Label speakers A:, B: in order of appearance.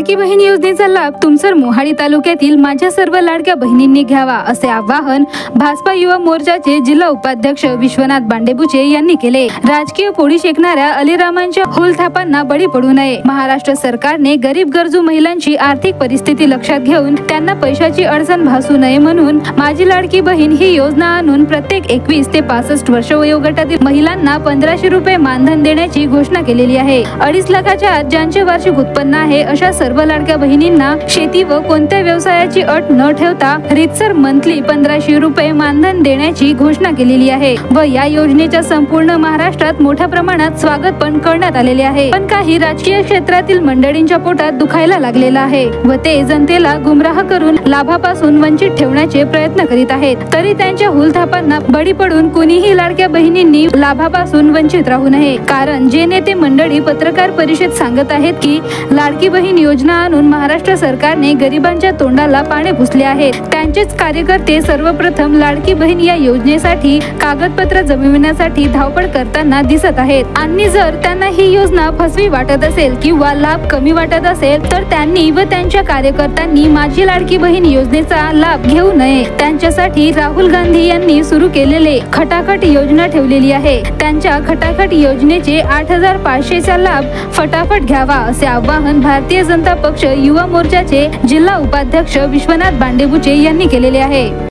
A: लाडकी बहीण योजनेचा लाभ तुमसर मोहाडी तालुक्यातील माझ्या सर्व लाडक्या बहिणींनी घ्यावा असे आवाहन भाजपा युवा मोर्चाचे जिल्हा उपाध्यक्ष विश्वनाथ बांडेबुचे यांनी केले। राजकीय पोळी शेकणाऱ्या अलीरामांच्या हुलथापांना बळी पडू नये। महाराष्ट्र सरकारने गरीब गरजू महिलांची आर्थिक परिस्थिती लक्षात घेऊन त्यांना पैशाची अडचण भासू नये म्हणून माझी लाडकी बहीण ही योजना आणून प्रत्येक 21 ते 65 वर्ष वयोगटातील महिलांना 1500 रुपये मानधन देण्याची घोषणा केलेली आहे। 2.5 लाखाच्या आत ज्यांचे वार्षिक उत्पन्न आहे अशा सर्व लाडक्या बहिणींना शेती व कोणत्या व्यवसायाची अट न ठेवता रीतसर मंथली 1500 रुपये मानधन देण्याची घोषणा केलेली आहे व या योजनेच्या संपूर्ण महाराष्ट्रात मोठ्या प्रमाणात स्वागत पण करण्यात आलेले आहे। पण काही राजकीय क्षेत्रातील मंडळींच्या पोटात दुखायला लागलेला आहे व ते जनतेला गुमराह करून लाभापासून वंचित ठेवण्याचे प्रयत्न करीत आहेत। तरी त्यांच्या हुलथापांना बळी पडून कुणीही लाडक्या बहिणींनी लाभापासून वंचित राहू नये। कारण जे नेते मंडळी पत्रकार परिषद सांगत आहेत की लाडकी बहीण योजना आणून महाराष्ट्र सरकारने गरिबांच्या तोंडाला पाणी पुसले आहेत, त्यांचेच कार्यकर्ते सर्वप्रथम लाडकी बहीण या योजनेसाठी कागदपत्र जमविण्यासाठी धावपळ करताना दिसत आहेत। आणि जर त्यांना ही योजना फसवी वाटत असेल किंवा लाभ कमी वाटत असेल तर त्यांनी व त्यांच्या कार्यकर्त्यांनी माझी लाडकी बहीण योजनेचा लाभ घेऊ नये। त्यांच्यासाठी राहुल गांधी यांनी सुरू केलेले खटाखट योजना ठेवलेली आहे। त्यांच्या खटाखट योजनेचे 8500 चा लाभ फटाफट घ्यावा असे आवाहन भारतीय जनता पक्ष युवा मोर्चाचे जिल्हा उपाध्यक्ष विश्वनाथ बांडेबुचे यांनी केलेले आहे।